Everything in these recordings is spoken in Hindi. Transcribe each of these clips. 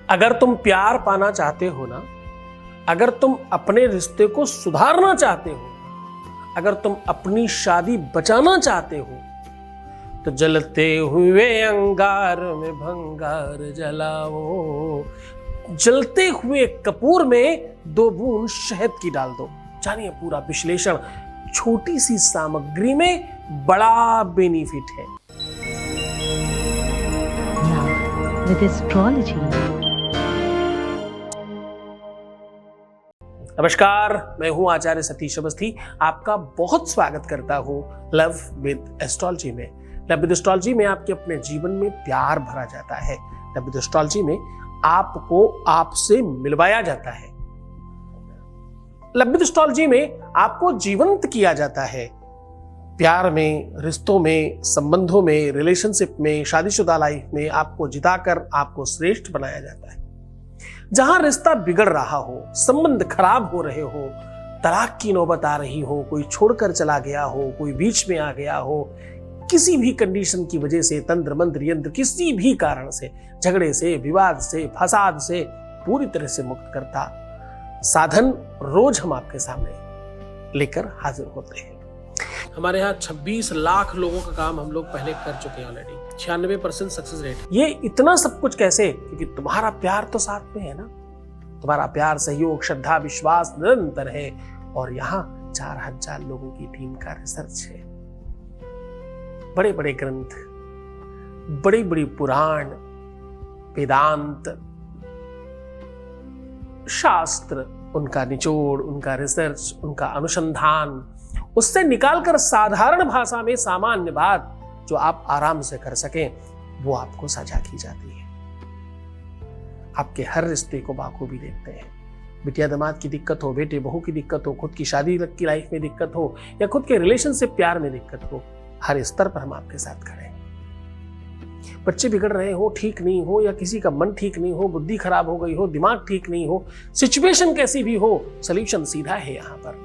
अगर तुम प्यार पाना चाहते हो ना, अगर तुम अपने रिश्ते को सुधारना चाहते हो, अगर तुम अपनी शादी बचाना चाहते हो, तो जलते हुए अंगार में भंगार जलाओ। जलते हुए कपूर में 2 बूंद शहद की डाल दो। जानिए पूरा विश्लेषण। छोटी सी सामग्री में बड़ा बेनिफिट है। With astrology. नमस्कार, मैं हूं आचार्य सतीश अवस्थी। आपका बहुत स्वागत करता हूं लव विद एस्ट्रोलॉजी में। लव विद एस्ट्रोलॉजी में आपके अपने जीवन में प्यार भरा जाता है। लव विद एस्ट्रोलॉजी में आपको आपसे मिलवाया जाता है। लव विद एस्ट्रोलॉजी में आपको जीवंत किया जाता है। प्यार में, रिश्तों में, संबंधों में, रिलेशनशिप में, शादीशुदा लाइफ में आपको जिताकर आपको श्रेष्ठ बनाया जाता है। जहां रिश्ता बिगड़ रहा हो, संबंध खराब हो रहे हो, तलाक की नौबत आ रही हो, कोई छोड़कर चला गया हो, कोई बीच में आ गया हो, किसी भी कंडीशन की वजह से, तंत्र मंत्र यंत्र, किसी भी कारण से, झगड़े से, विवाद से, फसाद से पूरी तरह से मुक्त करता साधन रोज हम आपके सामने लेकर हाजिर होते हैं। हमारे यहाँ 26 लाख लोगों का काम हम लोग पहले कर चुके हैं ऑलरेडी। 96% success rate. ये इतना सब कुछ कैसे? क्योंकि तुम्हारा प्यार तो साथ में है ना। तुम्हारा प्यार, सहयोग, श्रद्धा, विश्वास निरंतर है। और यहाँ 4000 लोगों की टीम का रिसर्च है। बड़े बड़े ग्रंथ, बड़ी बड़ी पुराण, वेदांत, शास्त्र, उनका निचोड़, उनका रिसर्च, उनका अनुसंधान, उससे निकालकर साधारण भाषा में सामान्य बात जो आप आराम से कर सकें, वो आपको साझा की जाती है। आपके हर रिश्ते को बाखूबी देखते हैं। बिटिया दामाद की दिक्कत हो, बेटे बहू की दिक्कत हो, खुद की शादी की लाइफ में दिक्कत हो, या खुद के रिलेशनशिप प्यार में दिक्कत हो, हर स्तर पर हम आपके साथ खड़े हैं। बच्चे बिगड़ रहे हो, ठीक नहीं हो, या किसी का मन ठीक नहीं हो, बुद्धि खराब हो गई हो, दिमाग ठीक नहीं हो, सिचुएशन कैसी भी हो, सॉल्यूशन सीधा है यहां पर।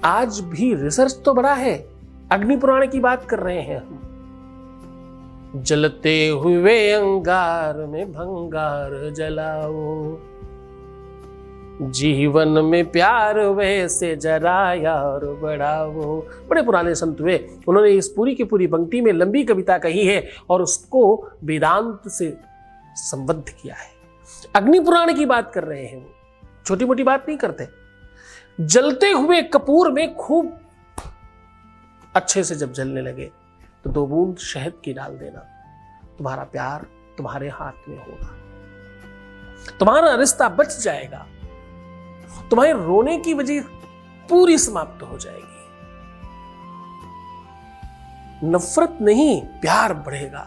आज भी रिसर्च तो बड़ा है। अग्नि पुराण की बात कर रहे हैं हम। जलते हुए अंगार में भंगार जलाओ, जीवन में प्यार वैसे जराया और बढ़ाओ। बड़े पुराने संत हुए, उन्होंने इस पूरी की पूरी पंक्ति में लंबी कविता कही है और उसको वेदांत से संबद्ध किया है। अग्नि पुराण की बात कर रहे हैं वो, छोटी मोटी बात नहीं करते। जलते हुए कपूर में खूब अच्छे से जब जलने लगे तो 2 बूंद शहद की डाल देना। तुम्हारा प्यार तुम्हारे हाथ में होगा, तुम्हारा रिश्ता बच जाएगा, तुम्हारे रोने की वजह पूरी समाप्त हो जाएगी। नफरत नहीं, प्यार बढ़ेगा।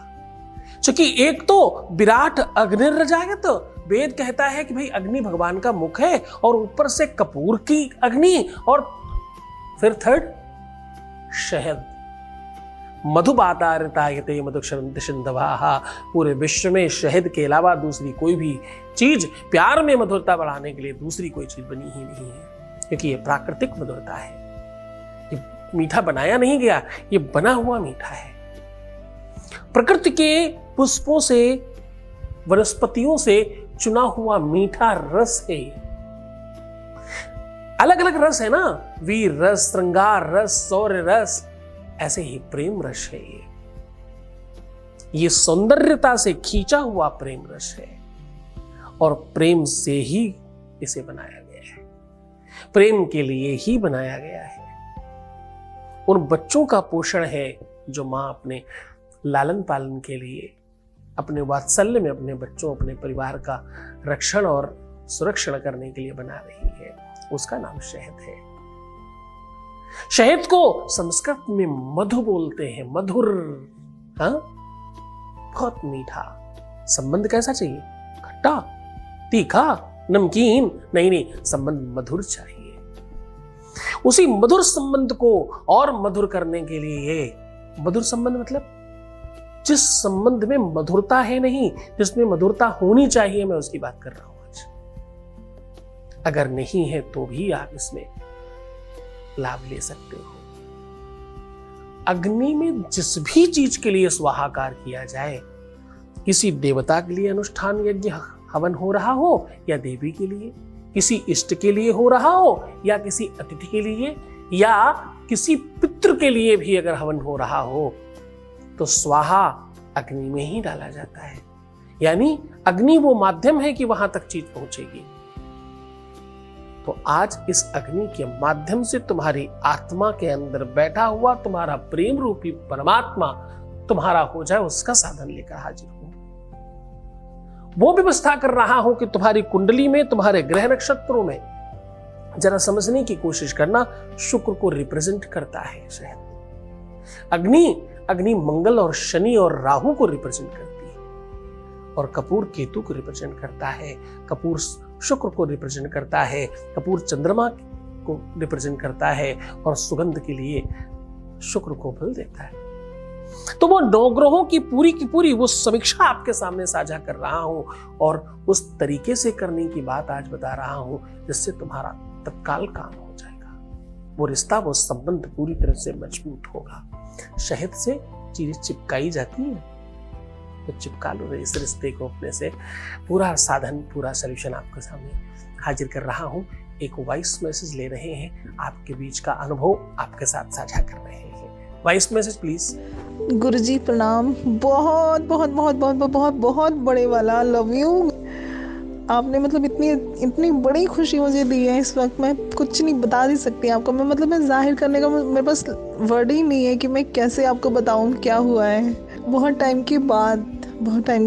क्योंकि एक तो विराट अग्निर्जागत, वेद कहता है कि भाई अग्नि भगवान का मुख है, और ऊपर से कपूर की अग्नि, और फिर थर्ड शहद। मधुबातारितायते मधुक्षरंतसिंधवाहा। पूरे विश्व में शहद के अलावा दूसरी कोई भी चीज प्यार में मधुरता बढ़ाने के लिए दूसरी कोई चीज बनी ही नहीं है, क्योंकि ये प्राकृतिक मधुरता है। ये मीठा बनाया नहीं गया, ये बना हुआ मीठा है। प्रकृति के पुष्पों से, वनस्पतियों से चुना हुआ मीठा रस है। अलग अलग रस है ना, वीर रस, श्रृंगार रस, शौर्य रस, ऐसे ही प्रेम रस है। ये सौंदर्यता से खींचा हुआ प्रेम रस है, और प्रेम से ही इसे बनाया गया है, प्रेम के लिए ही बनाया गया है। उन बच्चों का पोषण है जो मां अपने लालन पालन के लिए, अपने वात्सल्य में अपने बच्चों, अपने परिवार का रक्षण और सुरक्षण करने के लिए बना रही है। उसका नाम शहद है। शहद को संस्कृत में मधु बोलते हैं, मधुर। हाँ, बहुत मीठा। संबंध कैसा चाहिए? खट्टा, तीखा, नमकीन नहीं, संबंध मधुर चाहिए। उसी मधुर संबंध को और मधुर करने के लिए, मधुर संबंध मतलब जिस संबंध में मधुरता है नहीं, जिसमें मधुरता होनी चाहिए, मैं उसकी बात कर रहा हूं आज। अगर नहीं है तो भी आप इसमें लाभ ले सकते हो। अग्नि में जिस भी चीज के लिए स्वाहाकार किया जाए, किसी देवता के लिए अनुष्ठान यज्ञ हवन हो रहा हो या देवी के लिए, किसी इष्ट के लिए हो रहा हो या किसी अतिथि के लिए या किसी पितृ के लिए भी अगर हवन हो रहा हो तो स्वाहा अग्नि में ही डाला जाता है। यानी अग्नि वो माध्यम है कि वहां तक चीज पहुंचेगी। तो आज इस अग्नि के माध्यम से तुम्हारी आत्मा के अंदर बैठा हुआ तुम्हारा प्रेम रूपी परमात्मा तुम्हारा हो जाए, उसका साधन लेकर हाजिर हूं। वो व्यवस्था कर रहा हूं कि तुम्हारी कुंडली में, तुम्हारे ग्रह नक्षत्रों में जरा समझने की कोशिश करना, शुक्र को रिप्रेजेंट करता है शहद। अग्नि मंगल और शनि और राहु को रिप्रेजेंट करती है, और कपूर केतु को रिप्रेजेंट करता है, कपूर शुक्र को रिप्रेजेंट करता है, कपूर चंद्रमा को रिप्रेजेंट करता है, और सुगंध के लिए शुक्र को बल देता है। तो वो नवग्रहों की पूरी वो समीक्षा आपके सामने साझा कर रहा हूं, और उस तरीके से करने की बात आज बता रहा हूं जिससे तुम्हारा तत्काल काम हो जाएगा। वो रिश्ता, वो संबंध पूरी तरह से मजबूत होगा। शहद से चीजें चिपकाई जाती हैं, तो चिपका लो इस रिश्ते को अपने से। पूरा साधन, पूरा सोल्यूशन आपके सामने हाजिर कर रहा हूं। एक वॉइस मैसेज ले रहे हैं, आपके बीच का अनुभव आपके साथ साझा कर रहे हैं। Voice message please. गुरुजी प्रणाम। बहुत बहुत बहुत बहुत बहुत बहुत बड़े वाला लव यू। आपने मतलब इतनी बड़ी खुशी मुझे दी है इस वक्त, मैं कुछ नहीं बता नहीं सकती आपको। मैं जाहिर करने का मेरे पास वर्ड ही नहीं है कि मैं कैसे आपको बताऊं क्या हुआ है। बहुत टाइम के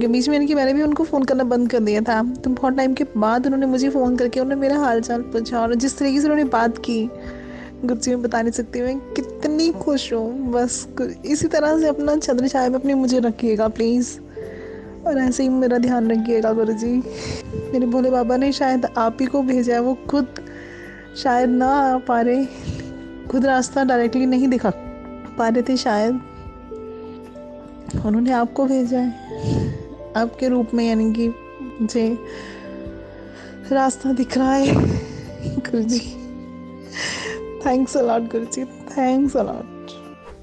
बीच में मैंने भी उनको फ़ोन करना बंद कर दिया था, तो बहुत टाइम के बाद उन्होंने मुझे फ़ोन करके उन्होंने मेरा हाल चाल पूछा, और जिस तरीके से उन्होंने बात की गुरुजी मैं बता नहीं सकती मैं कितनी खुश हूँ। बस इसी तरह से अपना छत्र छाया में अपनी मुझे रखिएगा प्लीज़, और ऐसे ही मेरा ध्यान रखिएगा गुरुजी। मेरे भोले बाबा ने शायद आप ही को भेजा है, वो खुद शायद ना आ पा रहे, खुद रास्ता डायरेक्टली नहीं दिखा पा रहे थे, शायद उन्होंने आपको भेजा है आपके रूप में, यानी कि मुझे रास्ता दिख रहा है Guruji. Thanks a lot Guruji, thanks a lot.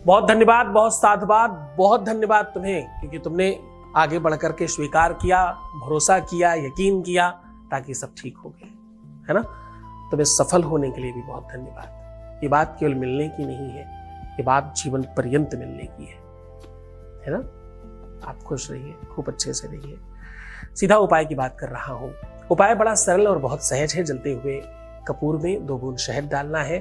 बहुत धन्यवाद, बहुत साधुवाद, बहुत धन्यवाद तुम्हें, क्योंकि तुमने आगे बढ़कर के स्वीकार किया, भरोसा किया, यकीन किया, ताकि सब ठीक हो गए, है ना। तुम्हें सफल होने के लिए भी बहुत धन्यवाद। ये बात केवल मिलने की नहीं है, ये बात जीवन पर्यंत मिलने की है ना। आप खुश रहिए, खूब अच्छे से रहिए। सीधा उपाय की बात कर रहा हूं। उपाय बड़ा सरल और बहुत सहज है। जलते हुए कपूर में 2 बूंद शहद डालना है।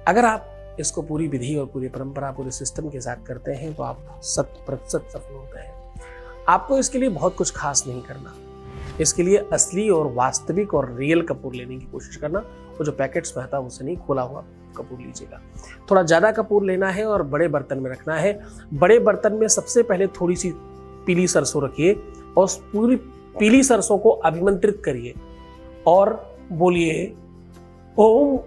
अगर आप इसको पूरी विधि और पूरी परंपरा, पूरे सिस्टम के साथ करते हैं तो आप 100% सफल होते हैं। आपको इसके लिए बहुत कुछ खास नहीं करना। इसके लिए असली और वास्तविक और रियल कपूर लेने की कोशिश करना। वो जो पैकेट्स में आता है उससे नहीं, खोला हुआ कपूर लीजिएगा। थोड़ा ज़्यादा कपूर लेना है और बड़े बर्तन में रखना है। बड़े बर्तन में सबसे पहले थोड़ी सी पीली सरसों रखिए और उस पूरी पीली सरसों को अभिमंत्रित करिए और बोलिए ओम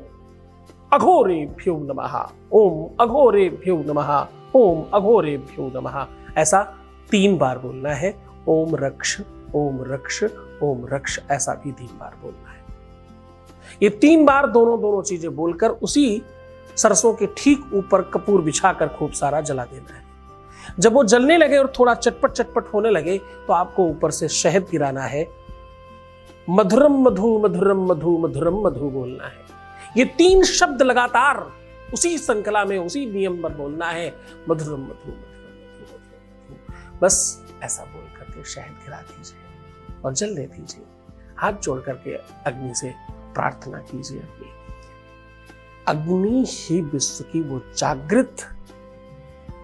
अघोरेभ्यो नमः, ओम अघोरेभ्यो नमः, ओम अघोरेभ्यो नमः। ऐसा 3 बार बोलना है। ओम रक्ष, ओम रक्ष, ओम रक्ष, ऐसा भी 3 बार बोलना है। ये 3 बार दोनों चीजें बोलकर उसी सरसों के ठीक ऊपर कपूर बिछाकर खूब सारा जला देना है। जब वो जलने लगे और थोड़ा चटपट चटपट होने लगे तो आपको ऊपर से शहद गिराना है। मधुरम मधु, मधुरम मधु, मधुरम मधु बोलना है। ये 3 शब्द लगातार उसी श्रृंखला में, उसी नियम पर बोलना है। मधुरम मधु, मधुरम मधु। बस ऐसा बोल करके शहद गिरा दीजिए और जलने दीजिए। हाथ जोड़ करके अग्नि से प्रार्थना कीजिए। अग्नि ही विश्व की वो जागृत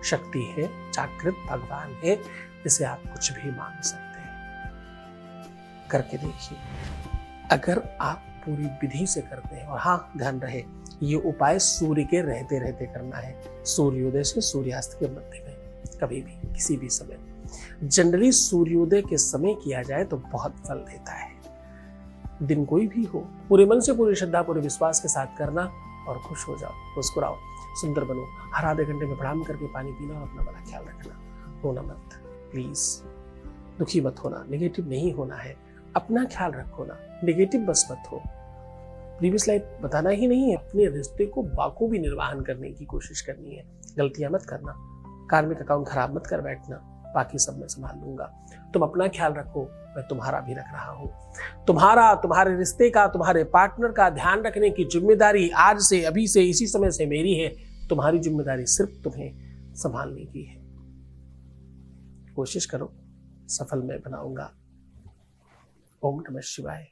शक्ति है, जागृत भगवान है, जिसे आप कुछ भी मांग सकते हैं। करके देखिए। अगर आप पूरी विधि से करते हैं, और हाँ ध्यान रहे ये उपाय सूर्य के रहते रहते करना है। सूर्योदय से सूर्यास्त के मध्य में, कभी भी किसी भी समय। जनरली सूर्योदय के समय किया जाए तो बहुत फल देता है। दिन कोई भी हो, पूरे मन से, पूरी श्रद्धा, पूरे विश्वास के साथ करना और खुश हो जाओ, मुस्कुराओ, सुंदर बनो। हर आधे घंटे में प्रणाम करके पानी पीना और अपना बड़ा ख्याल रखना। रोना मत प्लीज, दुखी मत होना, नेगेटिव नहीं होना है। अपना ख्याल रखो ना, नेगेटिव बस मत हो। प्रीवियस लाइफ बताना ही नहीं है, अपने रिश्ते को बाखूबी निर्वाहन करने की कोशिश करनी है। गलतियां मत करना, कार्मिक अकाउंट खराब मत कर बैठना, बाकी सब मैं संभाल लूंगा। तुम अपना ख्याल रखो, मैं तुम्हारा भी रख रहा हूं। तुम्हारा, तुम्हारे रिश्ते का, तुम्हारे पार्टनर का ध्यान रखने की जिम्मेदारी आज से, अभी से, इसी समय से मेरी है। तुम्हारी जिम्मेदारी सिर्फ तुम्हें संभालने की है। कोशिश करो, सफल मैं बनाऊंगा। ओम नमः शिवाय।